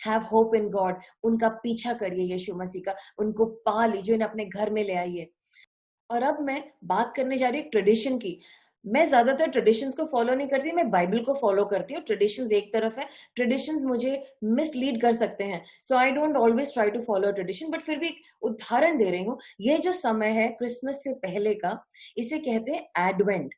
Have hope in God. उनका पीछा करिए यीशु मसीह का, उनको पा लीजिए, उन्हें अपने घर में ले आइए। और अब मैं बात करने जा रही हूँ ट्रेडिशन की। मैं ज्यादातर ट्रेडिशंस को फॉलो नहीं करती, मैं बाइबल को फॉलो करती हूँ। ट्रेडिशंस एक तरफ है, ट्रेडिशंस मुझे मिसलीड कर सकते हैं, so I don't always try to follow tradition, but फिर भी एक उदाहरण दे रही हूँ। ये जो समय है क्रिसमस से पहले का, इसे कहते हैं एडवेंट।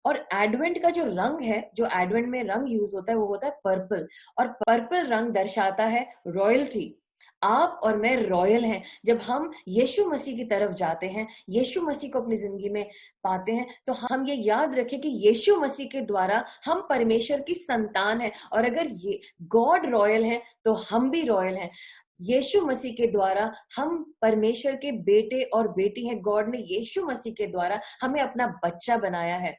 और एडवेंट का जो रंग है, जो एडवेंट में रंग यूज होता है, वो होता है पर्पल। और पर्पल रंग दर्शाता है रॉयल्टी। आप और मैं रॉयल हैं। जब हम यीशु मसीह की तरफ जाते हैं, यीशु मसीह को अपनी जिंदगी में पाते हैं, तो हम ये याद रखें कि यीशु मसीह के द्वारा हम परमेश्वर की संतान हैं। और अगर ये गॉड रॉयल है तो हम भी रॉयल हैं। यीशु मसीह के द्वारा हम परमेश्वर के बेटे और बेटी हैं। गॉड ने यीशु मसीह के द्वारा हमें अपना बच्चा बनाया है।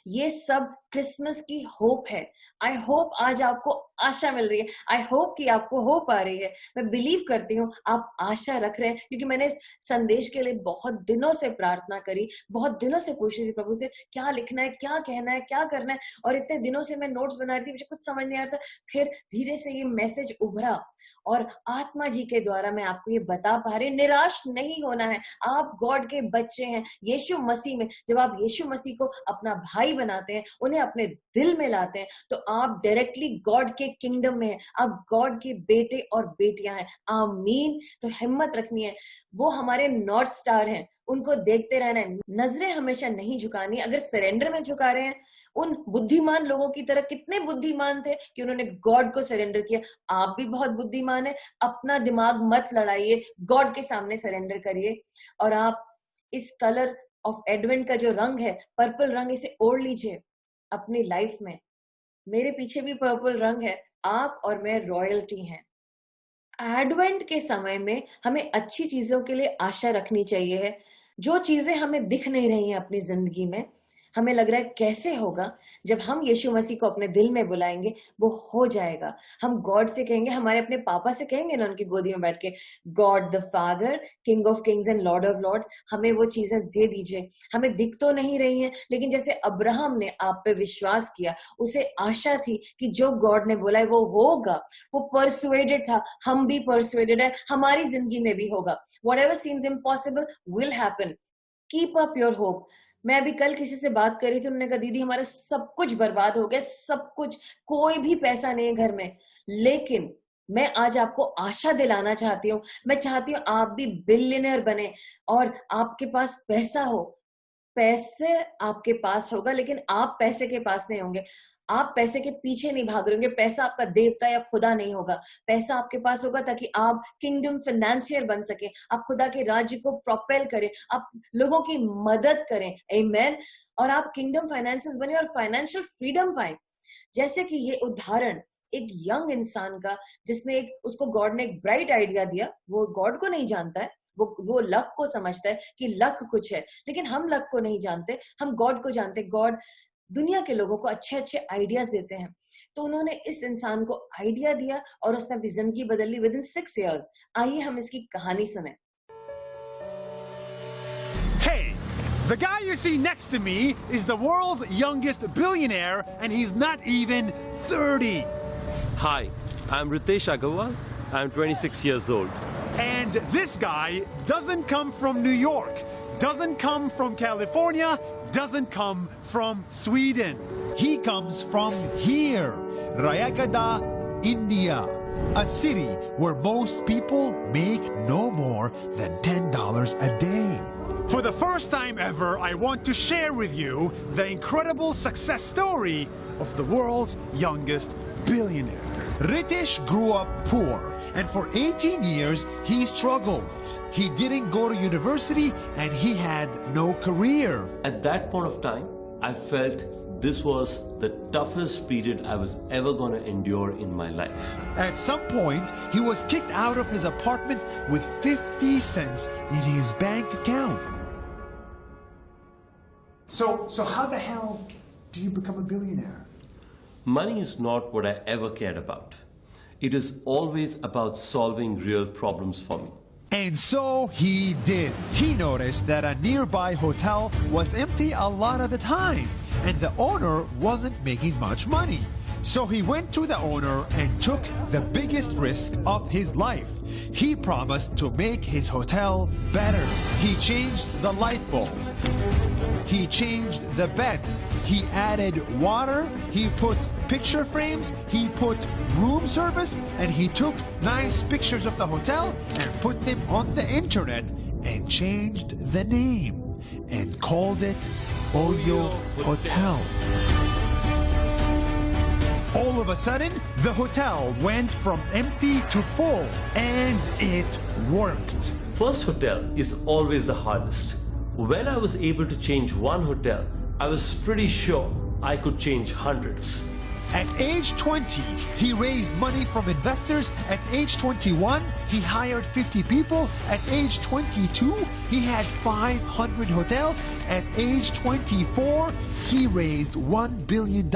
ये सब क्रिसमस की होप है। आई होप आज आपको आशा मिल रही है। आई होप कि आपको होप आ रही है। मैं बिलीव करती हूँ आप आशा रख रहे हैं, क्योंकि मैंने इस संदेश के लिए बहुत दिनों से प्रार्थना करी, बहुत दिनों से पूछ रही थी प्रभु से क्या लिखना है, क्या कहना है, क्या करना है। और इतने दिनों से मैं नोट्स बना रही थी, मुझे कुछ समझ नहीं आ रहा था। फिर धीरे से ये मैसेज उभरा और आत्मा जी के द्वारा मैं आपको ये बता पा रही। निराश नहीं होना है। आप गॉड के बच्चे हैं यीशु मसीह में। जब आप यीशु मसीह को अपना भाई बनाते हैं, उन्हें अपने दिल में लाते हैं, तो आप डायरेक्टली गॉड के किंगडम में हैं। आप गॉड के बेटे और बेटियां हैं। आमीन। तो हिम्मत रखनी है। वो हमारे नॉर्थ स्टार हैं, उनको देखते रहना है। नजरें हमेशा नहीं झुकानी। अगर सरेंडर में झुका रहे हैं, उन बुद्धिमान लोगों की तरह, कितने बुद्धिमान थे कि उन्होंने गॉड को सरेंडर किया। आप भी बहुत बुद्धिमान है। अपना दिमाग मत लड़ाइए, गॉड के सामने सरेंडर करिए। और आप इस कलर ऑफ एडवेंट का जो रंग है, पर्पल रंग, इसे ओढ़ लीजिए अपनी लाइफ में। मेरे पीछे भी पर्पल रंग है। आप और मैं रॉयल्टी हैं। एडवेंट के समय में हमें अच्छी चीजों के लिए आशा रखनी चाहिए है। जो चीजें हमें दिख नहीं रही हैं अपनी जिंदगी में, हमें लग रहा है कैसे होगा, जब हम यीशु मसीह को अपने दिल में बुलाएंगे वो हो जाएगा। हम गॉड से कहेंगे, हमारे अपने पापा से कहेंगे ना उनकी गोदी में बैठ के, God the father, king of kings and lord of lords, हमें वो चीजें दे दीजिए। हमें दिख तो नहीं रही हैं, लेकिन जैसे अब्राहम ने आप पे विश्वास किया, उसे आशा थी कि जो गॉड ने बोला है वो होगा। वो परसुएडेड था। हम भी परसुएडेड है, हमारी जिंदगी में भी होगा। Whatever seems impossible will happen. Keep up your hope. मैं अभी कल किसी से बात कर रही थी, उन्होंने कहा दीदी हमारा सब कुछ बर्बाद हो गया, सब कुछ, कोई भी पैसा नहीं है घर में। लेकिन मैं आज आपको आशा दिलाना चाहती हूँ। मैं चाहती हूँ आप भी बिलियनर बने और आपके पास पैसा हो। पैसे आपके पास होगा, लेकिन आप पैसे के पास नहीं होंगे। आप पैसे के पीछे नहीं भाग रहे होंगे। पैसा आपका देवता या खुदा नहीं होगा। पैसा आपके पास होगा ताकि आप किंगडम फाइनेंशियर बन सके, आप खुदा के राज्य को प्रोपेल करें, आप लोगों की मदद करें। आमीन। और आप किंगडम फाइनेंसियर्स बने और फाइनेंशियल फ्रीडम पाए। जैसे कि ये उदाहरण एक यंग इंसान का, जिसने उसको गॉड ने एक ब्राइट आइडिया दिया। वो गॉड को नहीं जानता है, वो लक को समझता है कि लक कुछ है, लेकिन हम लक को नहीं जानते, हम गॉड को जानते। गॉड दुनिया के लोगों को अच्छे अच्छे आइडियाज देते हैं। तो उन्होंने इस इंसान को आइडिया दिया और उसने अपनी जिंदगी बदल ली विद इन 6 years। आइए हम इसकी कहानी सुने। Hey, the guy you see next to me is the world's youngest billionaire, and he's not even 30. Hi, I'm Ritesh Agarwal. I'm 26 years old. And this guy doesn't come from New York, doesn't come from California, doesn't come from Sweden. He comes from here, Rayagada, India. a city where most people make no more than $10 a day. For the first time ever, I want to share with you the incredible success story of the world's youngest billionaire. Ritesh grew up poor, and for 18 years he struggled. He didn't go to university and he had no career. At that point of time, I felt this was the toughest period I was ever going to endure in my life. At some point, he was kicked out of his apartment with 50 cents in his bank account. So how the hell do you become a billionaire? Money is not what I ever cared about. It is always about solving real problems for me. And so he did. He noticed that a nearby hotel was empty a lot of the time, and the owner wasn't making much money. So he went to the owner and took the biggest risk of his life. He promised to make his hotel better. He changed the light bulbs. He changed the beds. He added water. He put picture frames. He put room service. And he took nice pictures of the hotel and put them on the internet and changed the name and called it Oyo Hotel. All of a sudden, the hotel went from empty to full, and it worked. First hotel is always the hardest. When I was able to change one hotel, I was pretty sure I could change hundreds. At age 20, he raised money from investors. At age 21, he hired 50 people. At age 22, he had 500 hotels. At age 24, he raised $1 billion.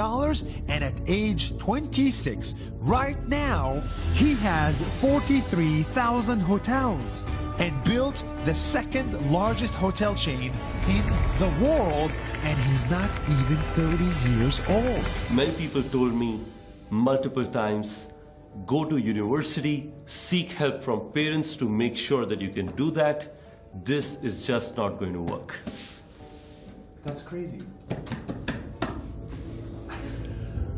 And at age 26, right now, he has 43,000 hotels and built the second largest hotel chain in the world, and he's not even 30 years old. Many people told me multiple times, go to university, seek help from parents to make sure that you can do that. This is just not going to work. That's crazy.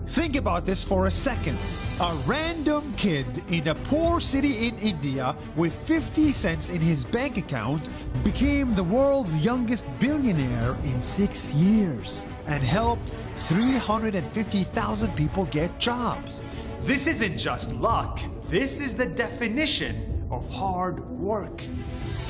Think about this for a second. A random kid in a poor city in India with 50 cents in his bank account became the world's youngest billionaire in 6 years and helped 350,000 people get jobs. This isn't just luck. This is the definition of hard work.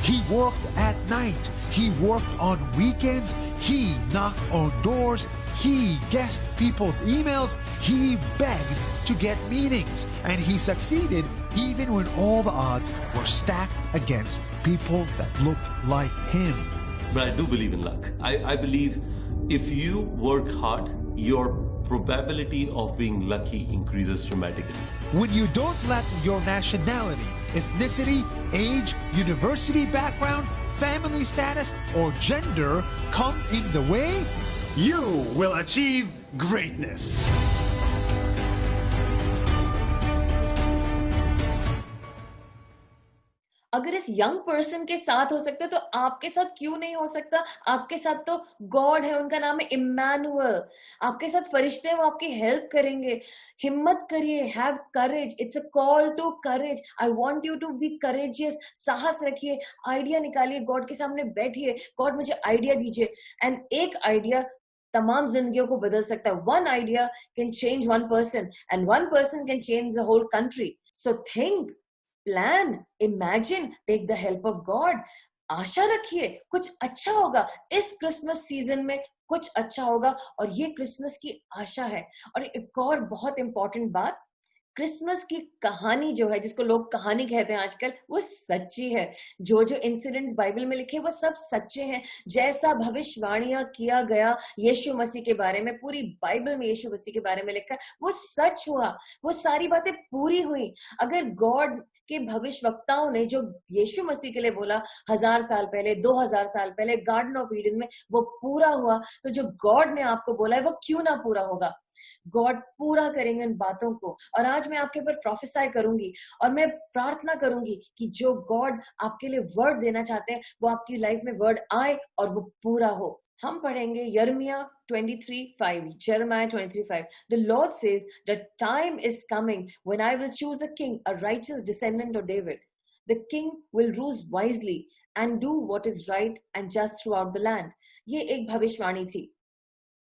He worked at night. He worked on weekends. He knocked on doors. He guessed people's emails. He begged to get meetings. And he succeeded even when all the odds were stacked against people that looked like him. But I do believe in luck. I believe if you work hard, your probability of being lucky increases dramatically. When you don't let your nationality, ethnicity, age, university background, family status, or gender come in the way, you will achieve greatness. अगर इस young person के साथ हो सकता है तो आपके साथ क्यों नहीं हो सकता? आपके साथ तो गॉड है, उनका नाम है इम्मानुअल. आपके साथ फरिश्ते हैं, वो आपकी हेल्प करेंगे. हिम्मत करिए, have courage. It's a call to courage. I want you to be courageous. साहस रखिए, आइडिया निकालिए, गॉड के सामने बैठिए. गॉड मुझे आइडिया दीजिए. एंड एक आइडिया तमाम जिंदगियों को बदल सकता है. One idea can change one person and one person can change the whole country. So think, plan, imagine, take the help of God. आशा रखिए कुछ अच्छा होगा. इस क्रिसमस सीजन में कुछ अच्छा होगा और ये क्रिसमस की आशा है. और एक और बहुत इंपॉर्टेंट बात, क्रिसमस की कहानी जो है, जिसको लोग कहानी कहते हैं आजकल, वो सच्ची है. जो जो इंसिडेंट्स बाइबल में लिखे वो सब सच्चे हैं. जैसा भविष्यवाणियां किया गया यीशु मसीह के बारे में, पूरी बाइबल में यीशु मसीह के बारे में लिखा है, वो सच हुआ. वो सारी बातें पूरी हुई. अगर गॉड के भविष्यवक्ताओं ने जो यीशु मसीह के लिए बोला 1000 साल पहले, 2000 साल पहले गार्डन ऑफ ईडन में, वो पूरा हुआ, तो जो गॉड ने आपको बोला है वो क्यों ना पूरा होगा? गॉड पूरा करेंगे उन बातों को. और आज मैं आपके ऊपर प्रोफेसाई करूंगी और मैं प्रार्थना करूंगी कि जो गॉड आपके लिए वर्ड देना चाहते हैं वो आपकी लाइफ में वर्ड आए और वो पूरा हो. हम पढ़ेंगे यिर्मयाह 23:5, Jeremiah 23:5. The Lord says, the time is coming when I will choose a king, a righteous descendant of David. The king will rule wisely and do what is right and just throughout the land. ये एक भविष्यवाणी थी.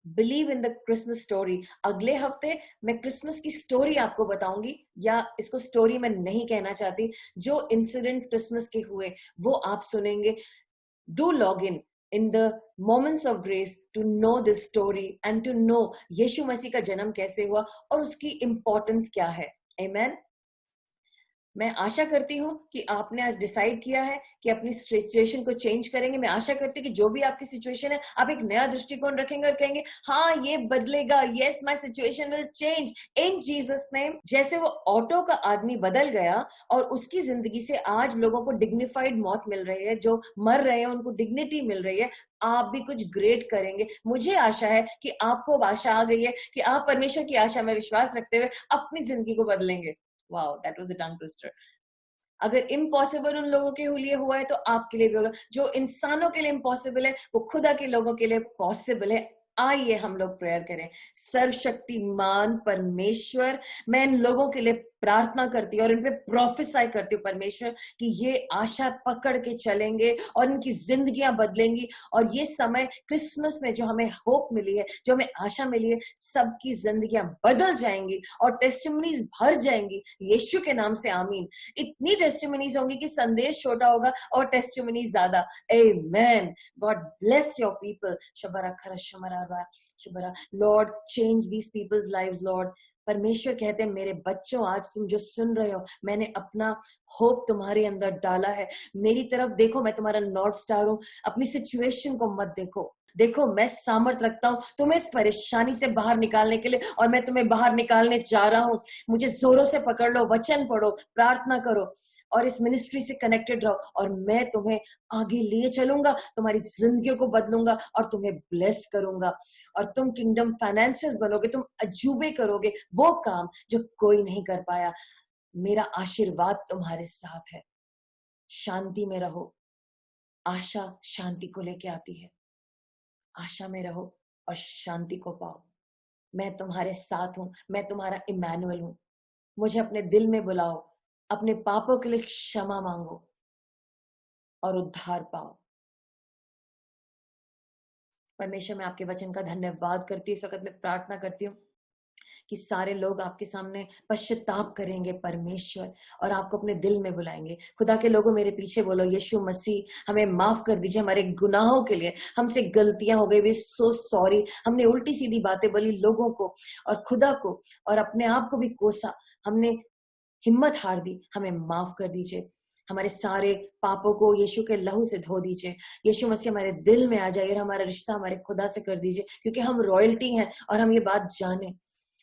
Believe in the Christmas story. अगले हफ्ते मैं Christmas की story आपको बताऊंगी, या इसको स्टोरी मैं नहीं कहना चाहती, जो इंसिडेंट्स क्रिसमस के हुए वो आप सुनेंगे. Do log in the moments of grace to know this story and to know यीशु मसीह का जन्म कैसे हुआ और उसकी इंपॉर्टेंस क्या है. Amen. मैं आशा करती हूँ कि आपने आज डिसाइड किया है कि अपनी सिचुएशन को चेंज करेंगे. मैं आशा करती हूँ कि जो भी आपकी सिचुएशन है आप एक नया दृष्टिकोण रखेंगे और कहेंगे हाँ ये बदलेगा. Yes, my situation will change in Jesus name. जैसे वो ऑटो का आदमी बदल गया और उसकी जिंदगी से आज लोगों को डिग्निफाइड मौत मिल रही है, जो मर रहे हैं उनको डिग्निटी मिल रही है, आप भी कुछ ग्रेट करेंगे. मुझे आशा है कि आपको आशा आ गई है कि आप परमेश्वर की आशा में विश्वास रखते हुए अपनी जिंदगी को बदलेंगे. Wow, that was a tongue twister. अगर इम्पॉसिबल उन लोगों के लिए हुआ है तो आपके लिए भी होगा. जो इंसानों के लिए इम्पॉसिबल है वो खुदा के लोगों के लिए पॉसिबल है. आइए हम लोग प्रेयर करें. सर्वशक्तिमान परमेश्वर, मैं इन लोगों के लिए प्रार्थना करती हूँ और इन पे प्रोफेसाई करती हूँ परमेश्वर कि ये आशा पकड़ के चलेंगे और इनकी जिंदगियां बदलेंगी. और ये समय क्रिसमस में जो हमें होप मिली है, जो हमें आशा मिली है, सबकी जिंदगियां बदल जाएंगी और टेस्टिमनीज भर जाएंगी यीशु के नाम से. आमीन. इतनी टेस्टिमनीज होंगी कि संदेश छोटा होगा और टेस्टिमनीज ज्यादा. Amen. God bless your people. शबरा खरा शमरा शबरा. Lord change these peoples lives. Lord परमेश्वर कहते हैं मेरे बच्चों, आज तुम जो सुन रहे हो, मैंने अपना होप तुम्हारे अंदर डाला है. मेरी तरफ देखो, मैं तुम्हारा नॉर्थ स्टार हूं. अपनी सिचुएशन को मत देखो. देखो मैं सामर्थ रखता हूं तुम्हें इस परेशानी से बाहर निकालने के लिए, और मैं तुम्हें बाहर निकालने जा रहा हूं. मुझे जोरों से पकड़ लो, वचन पढ़ो, प्रार्थना करो और इस मिनिस्ट्री से कनेक्टेड रहो, और मैं तुम्हें आगे लिए चलूंगा, तुम्हारी जिंदगियों को बदलूंगा और तुम्हें ब्लेस करूंगा. और तुम किंगडम फाइनेंसेस बनोगे, तुम अजूबे करोगे, वो काम जो कोई नहीं कर पाया. मेरा आशीर्वाद तुम्हारे साथ है. शांति में रहो. आशा शांति को लेके आती है. आशा में रहो और शांति को पाओ. मैं तुम्हारे साथ हूं. मैं तुम्हारा इमैनुअल हूं. मुझे अपने दिल में बुलाओ. अपने पापों के लिए क्षमा मांगो और उद्धार पाओ. परमेश्वर, मैं आपके वचन का धन्यवाद करती हूँ. इस वक्त मैं प्रार्थना करती हूँ कि सारे लोग आपके सामने पश्चाताप करेंगे परमेश्वर, और आपको अपने दिल में बुलाएंगे. खुदा के लोगों मेरे पीछे बोलो, यीशु मसीह हमें माफ कर दीजिए हमारे गुनाहों के लिए. हमसे गलतियां हो गई, वी सो सॉरी. हमने उल्टी सीधी बातें बोली लोगों को और खुदा को और अपने आप को भी कोसा. हमने हिम्मत हार दी. हमें माफ कर दीजिए. हमारे सारे पापों को यीशु के लहू से धो दीजिए. यीशु मसीह हमारे दिल में आ जाइए और हमारा रिश्ता हमारे खुदा से कर दीजिए, क्योंकि हम रॉयल्टी हैं और हम ये बात जाने.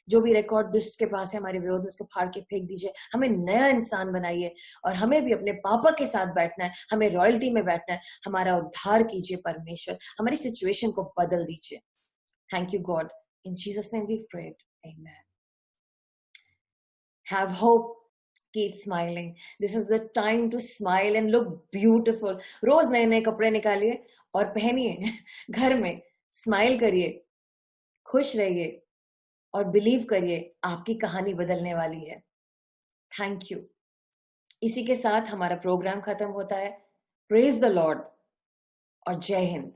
जो भी रिकॉर्ड दुष्ट के पास है हमारे विरोध में, उसको फाड़ के फेंक दीजिए. हमें नया इंसान बनाइए और हमें भी अपने पापा के साथ बैठना है. हमें रॉयल्टी में बैठना है. हमारा उद्धार कीजिए परमेश्वर. हमारी सिचुएशन को बदल दीजिए. Thank you God. In Jesus name we prayed. Amen. Have hope. Keep smiling. This is the time to smile and look beautiful. रोज नए नए कपड़े निकालिए और पहनिए. घर में स्माइल करिए, खुश रहिए और बिलीव करिए आपकी कहानी बदलने वाली है. Thank you. इसी के साथ हमारा प्रोग्राम खत्म होता है. प्रेज द लॉर्ड और जय हिंद.